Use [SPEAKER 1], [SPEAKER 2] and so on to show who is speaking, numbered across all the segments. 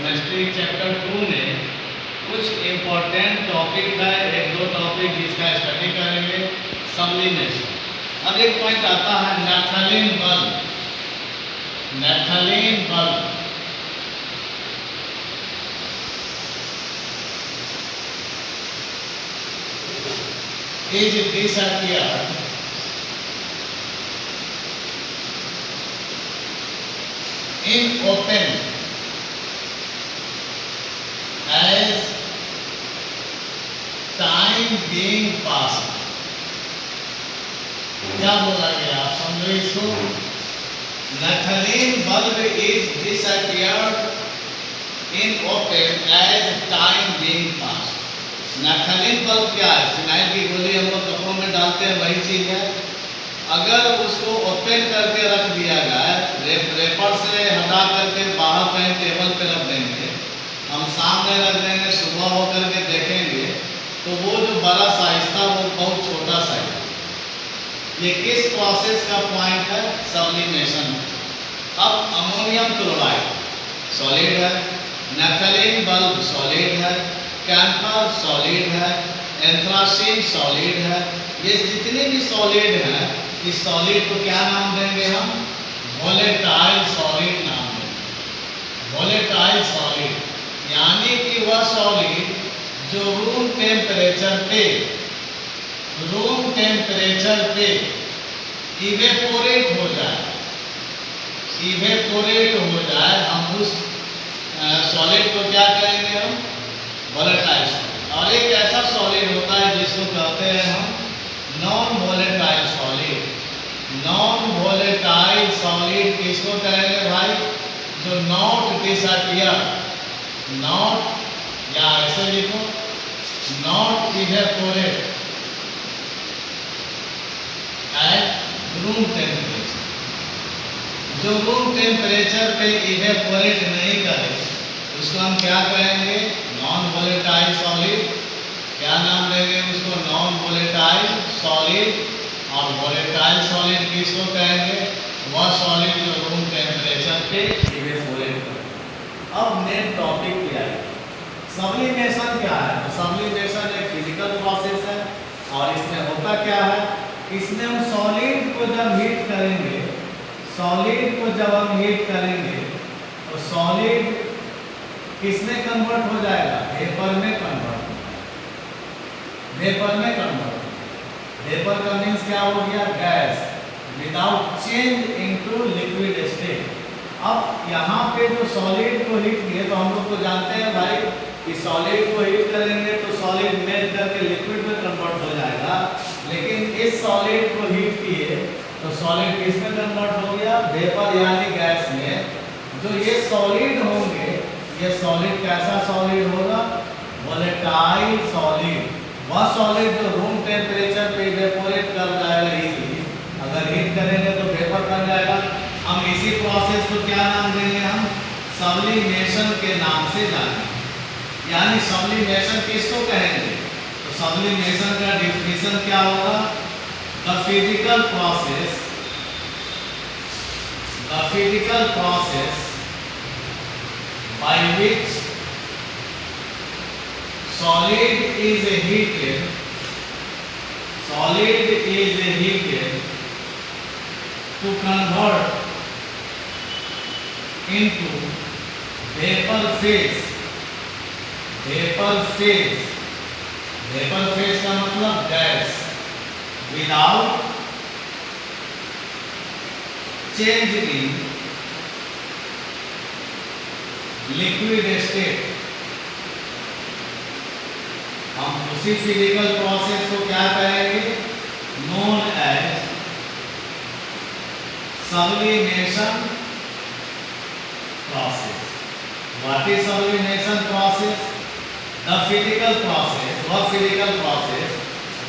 [SPEAKER 1] Chemistry chapter 2 में कुछ important topic है, एक दो टॉपिक जिसका स्टडी करेंगे। सब्लिमेशन। अब एक पॉइंट आता है naphthalene bulb. Naphthalene bulb is disappeared in open as time being passed। क्या बोला गया, आप समझो इसको। Naphthalene bulb is disappeared in open as time being passed। Naphthalene bulb क्या है? फिनाइल की गोली हम लोग कपड़ों में डालते हैं, वही चीज है। अगर उसको ओपन करके रख दिया जाए, रेपर से हटा करके बाहर कहीं टेबल पे रख देंगे, हम सामने रख देंगे, सुबह होकर के देखेंगे तो वो जो बड़ा साइज था वो बहुत छोटा साइज है। ये किस प्रोसेस का पॉइंट है? सब्लिमेशन। अब अमोनियम क्लोराइड सॉलिड है, नैप्थलीन बल्ब सॉलिड है, कैम्फर सॉलिड है, एंथ्रासीन सॉलिड है। ये जितने भी सॉलिड हैं, इस सॉलिड को क्या नाम देंगे हम? वोलेटाइल सॉलिड नाम देंगे। वोलेटाइल सॉलिड यानी कि वह सॉलिड जो रूम टेम्परेचर पे इवेपोरेट हो जाए, हम उस सॉलिड को क्या कहेंगे? हम वोलेटाइल सॉलिड। और एक ऐसा सॉलिड होता है जिसको कहते हैं हम non volatile solid. Non volatile solid किसको कहेंगे भाई? जो नॉट डिसअपियर, नॉट या ऐसे लिखो not evaporate at room temperature. जो रूम टेम्परेचर पे इवेपोरेट नहीं करे उसको हम क्या कहेंगे? Non volatile solid. क्या नाम देंगे उसको? Non volatile solid. और वोलेटाइल सॉलिड किसको कहेंगे? वह सॉलिड जो रूम टेम्परेचर पे इवेपोरेट करे। अब मेन टॉपिक क्या है? सब्लिमेशन क्या है? तो सब्लिमेशन एक फिजिकल प्रोसेस है और इसमें होता क्या है? इसमें हम सॉलिड को जब हीट करेंगे, तो सॉलिड किसमें कन्वर्ट हो जाएगा? वेपर में कन्वर्ट हो जाएगा। वेपर का मीन्स क्या हो गया? Gas without change into liquid state. अब यहाँ पे जो सॉलिड को हीट किए, तो हम लोग तो जानते हैं भाई कि सॉलिड को हीट करेंगे तो सॉलिड मेल्ट करके लिक्विड में कन्वर्ट हो जाएगा। लेकिन इस सॉलिड को हीट किए तो सॉलिड किस में कन्वर्ट हो गया? वेपर यानी गैस में। जो ये सॉलिड होंगे, ये सॉलिड कैसा सॉलिड होगा? Volatile solid. वह सॉलिड जो रूम टेम्परेचर पे इवेपोरेट कर जाएगा इजीली, अगर हीट करेंगे तो वेपर बन जाएगा। हम इसी प्रोसेस को क्या नाम देंगे? हम सब्लिमेशन के नाम से जानेंगे। यानी सब्लिमेशन किसको कहेंगे? तो सब्लिमेशन का डिफिनीशन क्या होगा? The physical process by which solid is heated to convert into vapor phase। vapor phase का मतलब गैस without change in liquid state. हम उसी फिजिकल प्रोसेस को क्या कहेंगे? Known as sublimation process. What is sublimation process? The physical process, वह physical process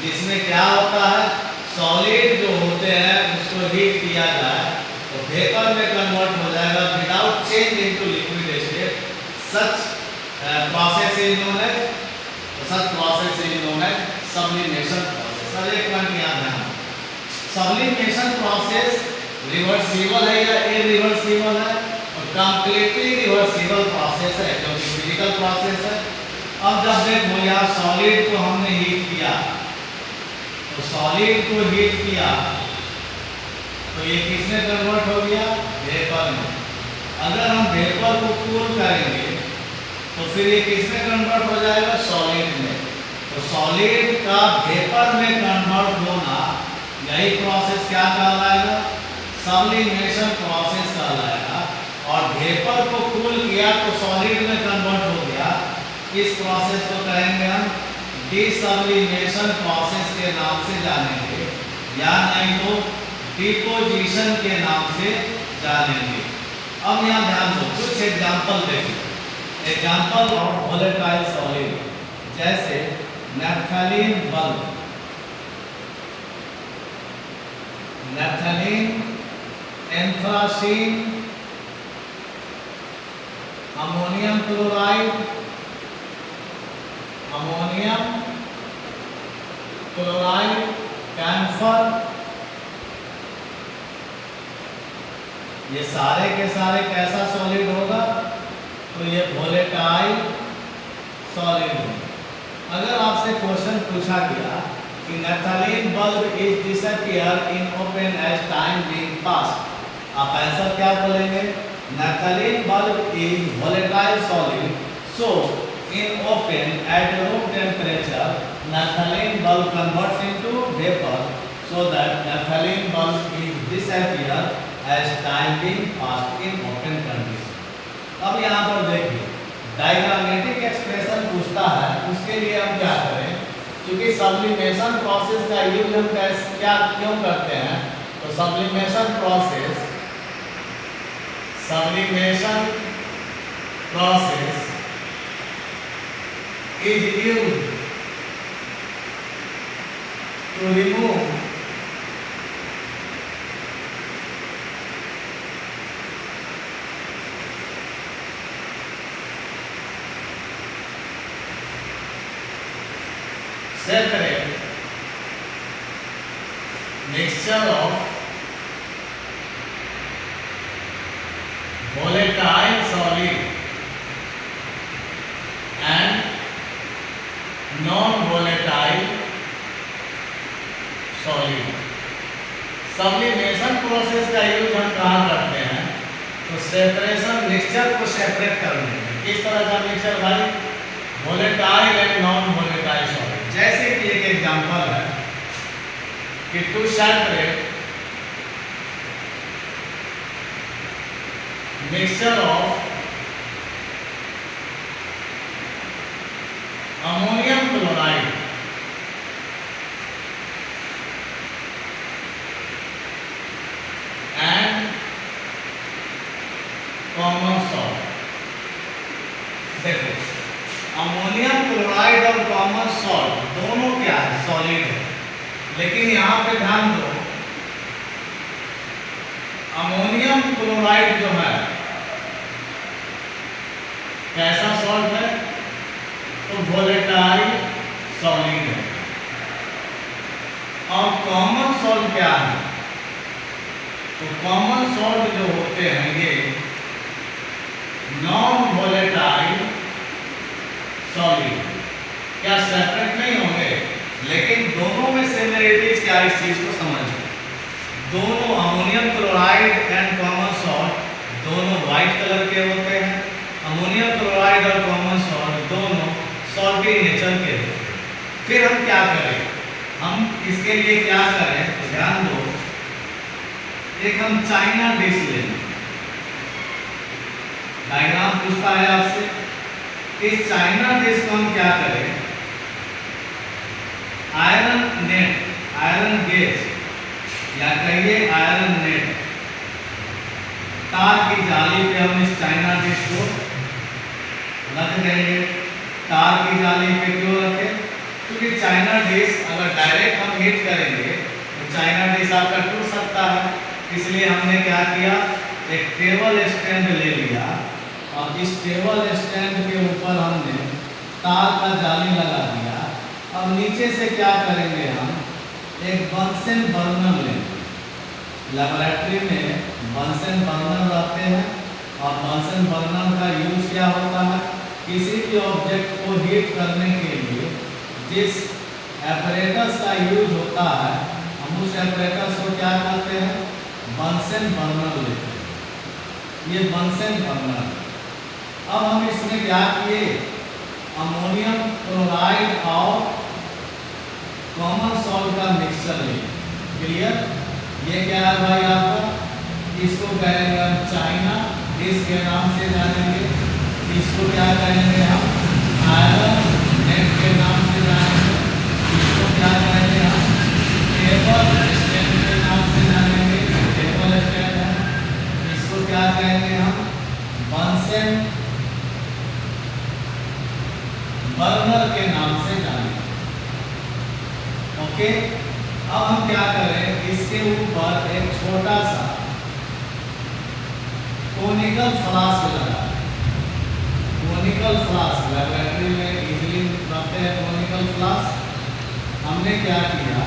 [SPEAKER 1] जिसमें क्या होता है? सॉलिड जो होते हैं उसको हीट किया जाए तो वेपर में कन्वर्ट हो जाएगा without change into liquid state. Such process is known as sublimation process. Sir एक पॉइंट याद है, सब्लिमेशन प्रोसेस रिवर्सिबल है या इरिवर्सिबल है? और कंप्लीटली रिवर्सिबल प्रोसेस प्रोसेस है क्योंकि फिजिकल प्रोसेस है। अब जब देखो यहाँ सॉलिड को हमने हीट किया, तो सॉलिड को हीट किया तो ये किसमें कन्वर्ट हो गया? वेपर में। अगर हम वेपर को कूल करेंगे तो फिर ये किसमें कन्वर्ट हो जाएगा? सॉलिड में। तो सॉलिड का वेपर में कन्वर्ट होना, यही प्रोसेस क्या कहलाएगा? सब्लिमेशन प्रोसेस कहलाएगा। और वेपर को कूल किया तो सॉलिड में कन्वर्ट हो गया, इस प्रोसेस को कहेंगे हम डिसब्लिमेशन प्रोसेस के नाम से जानेंगे, या नहीं तो डिपोजिशन के नाम से जानेंगे। अब यहाँ ध्यान दो, कुछ एग्जाम्पल देखिए। एग्जाम्पल ऑफ वोलेटाइल सॉलिड, जैसे naphthalene bulb, naphthalene, anthracene, ammonium chloride, ammonium chloride, camphor, ये सारे के सारे कैसा सॉलिड होगा? तो ये वोलेटाइल सॉलिड होगा। अगर आपसे क्वेश्चन पूछा गया कि naphthalene bulb is disappear in open as time being pass, आप आंसर क्या बोलेंगे? Naphthalene bulb is volatile solid, so in open at room temperature naphthalene bulb converts into vapor, so that naphthalene bulb is disappear as time being passed in open condition. अब यहाँ पर देखिए diagrammatic expression पूछता है, उसके लिए हम क्या करें? क्योंकि सब्लिमेशन प्रोसेस का यूज हम क्या क्यों करते हैं? तो sublimation process is used to remove separate mixture of volatile solid and non-volatile solid। Sublimation process का यूज हम कहाँ करते हैं? तो सेपरेशन, मिक्सचर को सेपरेट करने में। किस तरह का मिक्सचर भाई? Volatile and non volatile solid. जैसे कि एक एग्जांपल है कि to separate mixture of ammonium chloride and common salt. देखो अमोनियम क्लोराइड और कॉमन सॉल्ट दोनों क्या है? सॉलिड है। लेकिन यहाँ पे ध्यान दो, अमोनियम क्लोराइड जो है कैसा सॉल्ट है? तो वोलेटाइल सॉलिड है। और कॉमन सॉल्ट क्या है? तो कॉमन सॉल्ट जो होते हैं ये नॉन वोलेटाइल सॉलिड। क्या सेपरेट नहीं होंगे? लेकिन दोनों में सिमिलरिटीज क्या, इस चीज को समझिए। दोनों ammonium chloride and common salt दोनों व्हाइट कलर के होते हैं। अमोनियम क्लोराइड और कॉमन सॉल्ट दोनों सॉल्टी नेचर के होते हैं। फिर हम क्या करें? हम इसके लिए क्या करें? तो ध्यान दो, एक हम चाइना डिश लें। डायग्राम पूछता है आपसे, इस चाइना डिश को हम क्या करें? आयरन नेट, आयरन गेज या कहिए आयरन नेट, तार की जाली पे हम इस चाइना डिश को रख देंगे। तार की जाली पे क्यों रखें? क्योंकि चाइना डिश अगर डायरेक्ट हम हीट करेंगे तो चाइना डिश आपका टूट सकता है। इसलिए हमने क्या किया? एक टेबल स्टैंड ले लिया और इस टेबल स्टैंड के ऊपर हमने तार का जाली लगा दिया। अब नीचे से क्या करेंगे? हम एक बंसन बर्नर लेंगे। लेबोरेटरी में बंसन बर्नर रहते हैं और बंसन बर्नर का यूज क्या होता है? किसी भी ऑब्जेक्ट को हीट करने के लिए जिस एपरेटस का यूज होता है, हम उस एपरेटस को क्या कहते हैं? बंसन बर्नर लेते हैं। ये बंसन बर्नर। अब हम इसमें क्या किए? अमोनियम क्लोराइड और कॉमन सॉल्ट का मिक्सचर लिए। क्लियर? ये क्या है भाई आपका? इसको कहेंगे हम चाइना, इसके नाम से जानेंगे। इसको क्या कहेंगे हम? आयरन नेट के नाम से जानेंगे। इसको क्या कहेंगे हम? टेबल स्टैंड के नाम से जानेंगे। टेबल स्टैंड है। इसको क्या कहेंगे हम? बंसन बर्नर के नाम से जानेंगे। ओके, अब हम क्या करें? इसके ऊपर एक छोटा सा कोनिकल फ्लास्क लगा। कोनिकल फ्लास्क लैबोरेटरी में इजीली बनाते हैं कोनिकल फ्लास्क। हमने क्या किया?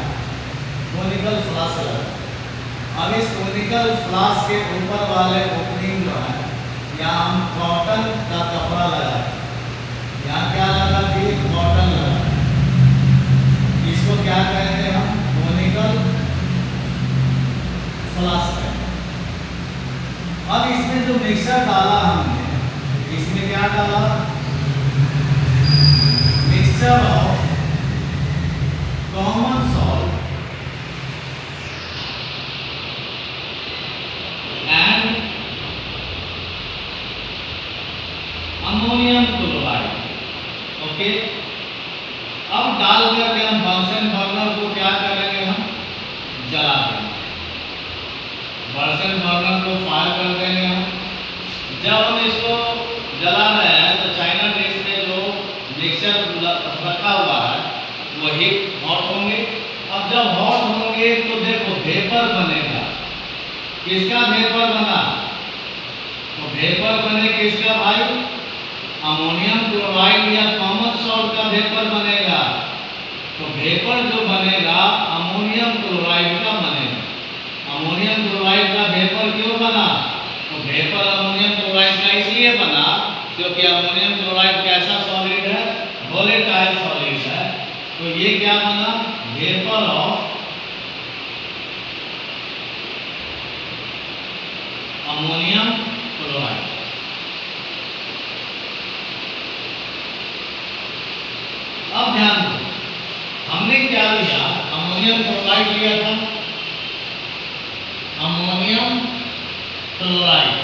[SPEAKER 1] कोनिकल फ्लास्क लगा। अब इस कोनिकल फ्लास्क के ऊपर वाले ओपनिंग जो है, यहाँ हम कॉटन का कपड़ा लगा। यहाँ क्या लगा? कॉटन लगा। इसको क्या कहते हैं हम? Conical flask. अब इसमें जो मिक्सर डाला हमने, इसमें क्या डाला? Mixture of common salt and ammonium chloride. Okay, अब डाल करके हम बंसन बर्नर को क्या करेंगे? हम जला देंगे। बंसन बर्नर को फायर कर देंगे हम। जब हम इसको जला रहे हैं तो चाइना डिश में जो मिक्सचर रखा हुआ है वो हीट हॉट होंगे। अब जब हॉट होंगे तो देखो वेपर बनेगा। किसका वेपर बना? तो वेपर बने किसका भाई? अमोनियम क्लोराइड या कॉमन सॉल्ट का वेपर बनेगा। तो वेपर जो बनेगा अमोनियम क्लोराइड का बनेगा। अमोनियम क्लोराइड का वेपर क्यों बना? तो वेपर अमोनियम क्लोराइड का इसलिए बना क्योंकि अमोनियम क्लोराइड कैसा सॉलिड है? वोलेटाइल सॉलिड है। तो ये क्या बना? Vapour of ammonium chloride. अब ध्यान दो, हमने क्या लिया? अमोनियम क्लोराइड लिया था, अमोनियम क्लोराइड,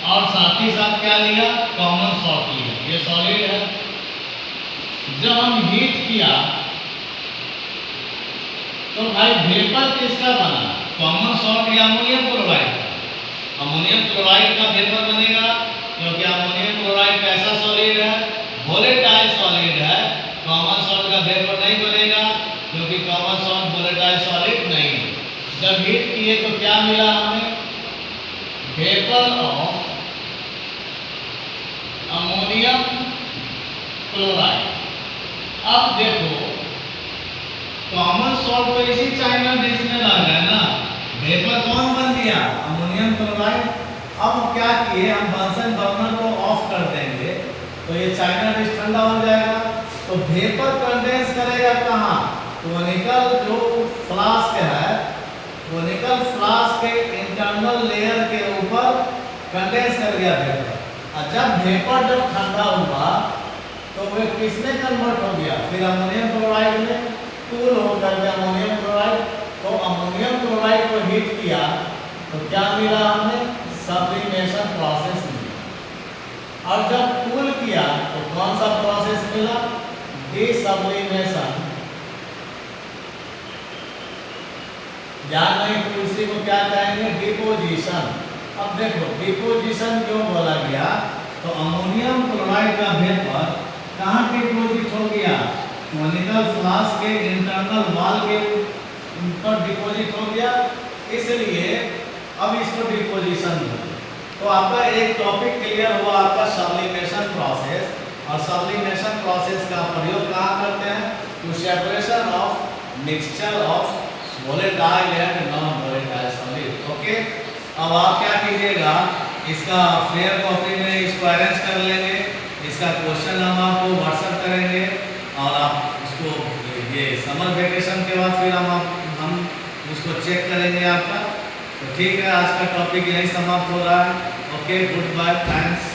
[SPEAKER 1] और साथ ही साथ क्या लिया? कॉमन सॉल्ट लिया। ये सॉलिड है। जब हम हीट किया तो भाई वेपर किसका बना? कॉमन सॉल्ट या अमोनियम क्लोराइड का? अमोनियम क्लोराइड का वेपर बनेगा क्योंकि अमोनियम क्लोराइड कैसा सॉलिड है? वोलेटाइल सॉलिड है। कॉमन सॉल्ट का वेपर नहीं बनेगा क्योंकि कॉमन सॉल्ट वोलेटाइल सॉलिड नहीं है। जब हीट किए तो क्या मिला हमें? Vapour of ammonium chloride. अब देखो कॉमन सॉल्ट तो इसी चाइना डिश में लग गया ना। वेपर कौन बन गया? Ammonium chloride. अब क्या किए? हम बंसन बर्नर को ऑफ कर देंगे तो ये चाइना डिश ठंडा हो जाएगा। तो वेपर कंडेंस करेगा कहाँ? कोनिकल जो फ्लास्क है, कोनिकल फ्लास्क के इंटरनल लेयर के ऊपर कंडेंस कर गया वेपर। और जब वेपर जब ठंडा हुआ तो वे किसमें कन्वर्ट हो गया? फिर अमोनियम क्लोराइड में कूल होकर के अमोनियम क्लोराइड। तो अमोनियम क्लोराइड को हीट किया तो क्या मिला हमें? सब्लिमेशन प्रोसेस मिला। और जब कूल किया तो कौन सा प्रोसेस मिला? डिसब्लिमेशन। या नहीं तो इसी को क्या कहेंगे? डिपोजिशन। अब देखो डिपोजिशन क्यों बोला गया? तो अमोनियम क्लोराइड का वेपर कहाँ डिपोजिट हो गया? कोनिकल फ्लास्क के इंटरनल वॉल के ऊपर डिपोजिट हो गया, इसलिए अब इसको डिपोजिशन बोलते हैं। तो आपका एक टॉपिक क्लियर हुआ, आपका सब्लिमेशन प्रोसेस। और सब्लिमेशन प्रोसेस का प्रयोग कहाँ करते हैं? To separation of mixture of volatile and non volatile solid. Okay, अब आप क्या कीजिएगा? इसका फेयर कॉपी में इसको अरेंज कर लेंगे। इसका क्वेश्चन हम आपको व्हाट्सएप करेंगे और आप उसको ये समर वेकेशन के बाद फिर हम उसको चेक करेंगे आपका। तो ठीक है, आज का टॉपिक यही समाप्त हो रहा है। Okay, goodbye, thanks.